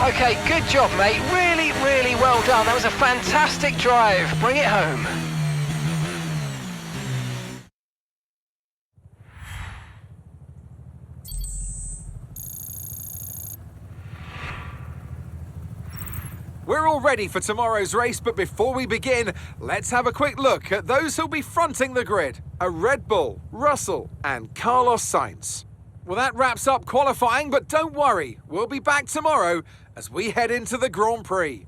Okay, good job, mate. Really, really well done. That was a fantastic drive. Bring it home. We're all ready for tomorrow's race, but before we begin, let's have a quick look at those who'll be fronting the grid. A Red Bull, Russell and Carlos Sainz. Well, that wraps up qualifying, but don't worry, we'll be back tomorrow as we head into the Grand Prix.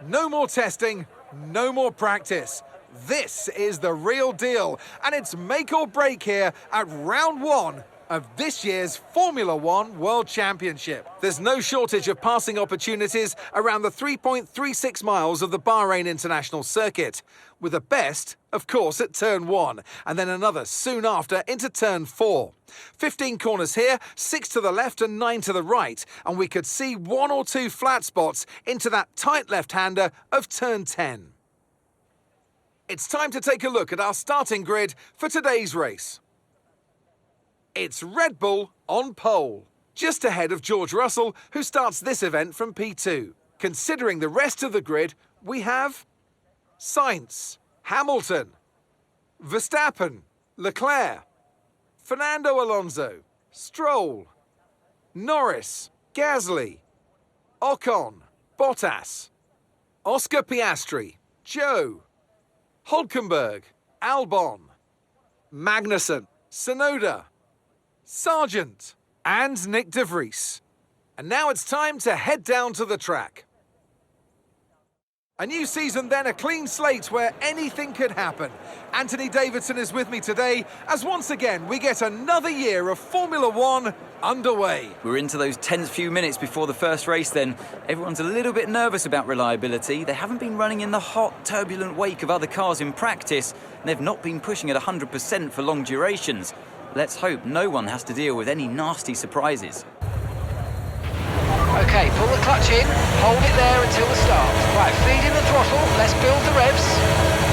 No more testing, no more practice. This is the real deal, and it's make or break here at round one of this year's Formula One World Championship. There's no shortage of passing opportunities around the 3.36 miles of the Bahrain International Circuit, with the best, of course, at turn 1, and then another soon after into turn 4. 15 corners here, 6 to the left and 9 to the right, and we could see 1 or 2 flat spots into that tight left-hander of turn 10. It's time to take a look at our starting grid for today's race. It's Red Bull on pole, just ahead of George Russell, who starts this event from P2. Considering the rest of the grid, we have Sainz, Hamilton, Verstappen, Leclerc, Fernando Alonso, Stroll, Norris, Gasly, Ocon, Bottas, Oscar Piastri, Joe, Hulkenberg, Albon, Magnussen, Tsunoda, Sargent and Nick de Vries. And now it's time to head down to the track. A new season then, a clean slate where anything could happen. Anthony Davidson is with me today as once again we get another year of Formula One underway. We're into those tense few minutes before the first race then. Everyone's a little bit nervous about reliability. They haven't been running in the hot, turbulent wake of other cars in practice, and they've not been pushing at 100% for long durations. Let's hope no one has to deal with any nasty surprises. Okay, pull the clutch in, hold it there until the start. Right, feed in the throttle, let's build the revs.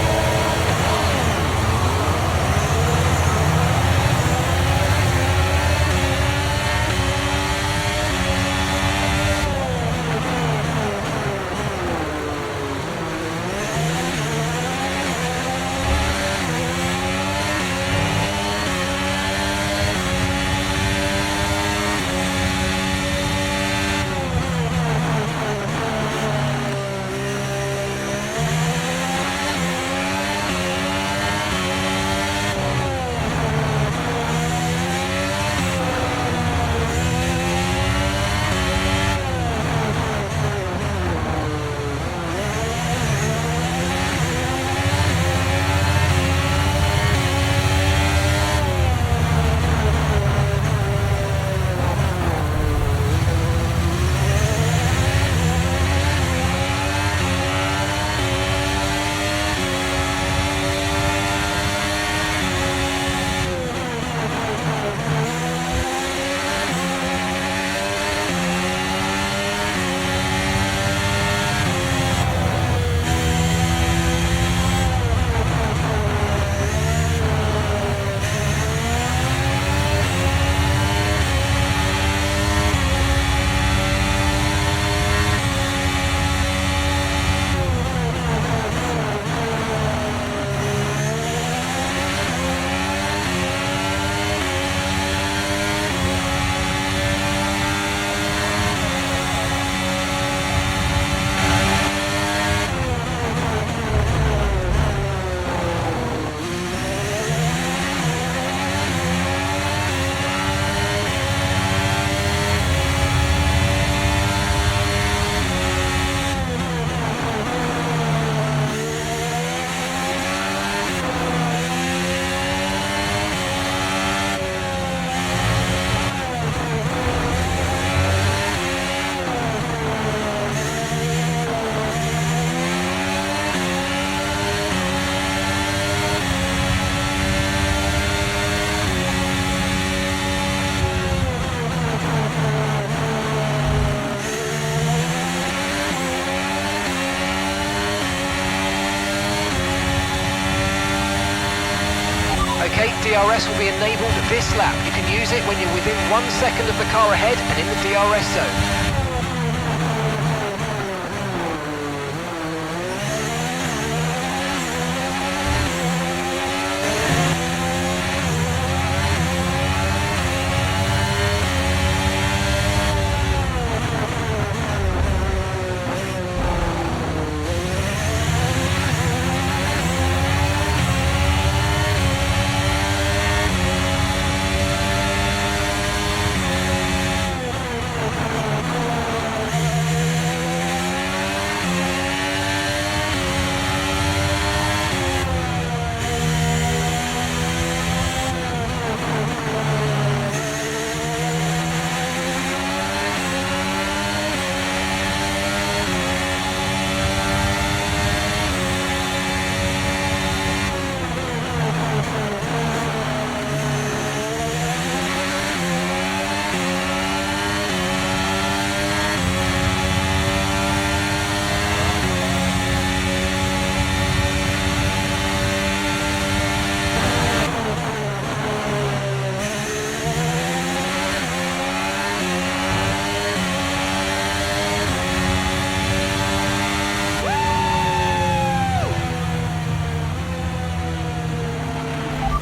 Okay, DRS will be enabled this lap. You can use it when you're within 1 second of the car ahead and in the DRS zone.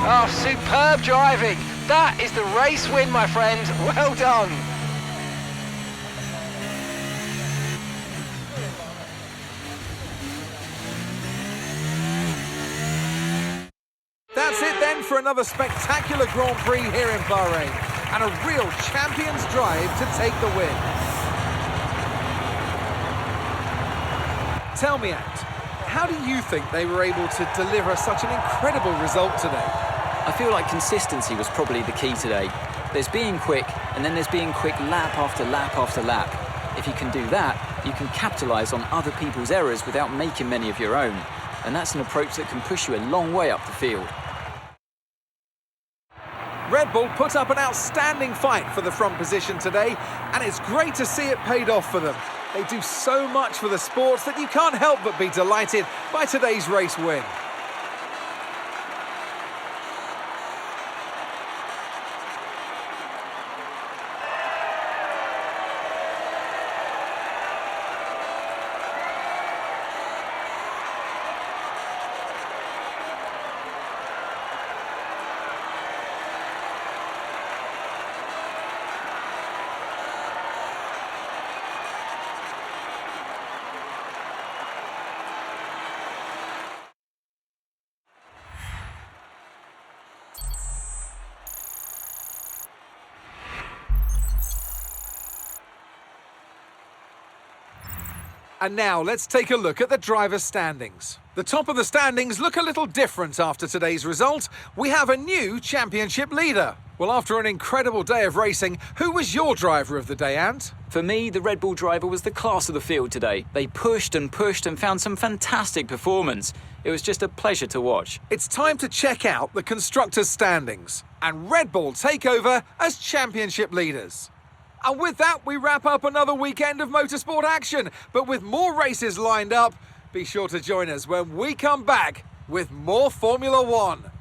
Oh, superb driving. That is the race win, my friend. Well done. That's it then for another spectacular Grand Prix here in Bahrain, and a real champion's drive to take the win. Tell me, Ant, how do you think they were able to deliver such an incredible result today? I feel like consistency was probably the key today. There's being quick, and then there's being quick lap after lap after lap. If you can do that, you can capitalise on other people's errors without making many of your own. And that's an approach that can push you a long way up the field. Red Bull put up an outstanding fight for the front position today, and it's great to see it paid off for them. They do so much for the sports that you can't help but be delighted by today's race win. And now let's take a look at the drivers' standings. The top of the standings look a little different after today's result. We have a new championship leader. Well, after an incredible day of racing, who was your driver of the day, Ant? For me, the Red Bull driver was the class of the field today. They pushed and found some fantastic performance. It was just a pleasure to watch. It's time to check out the constructors' standings. And Red Bull take over as championship leaders. And with that, we wrap up another weekend of motorsport action. But with more races lined up, be sure to join us when we come back with more Formula One.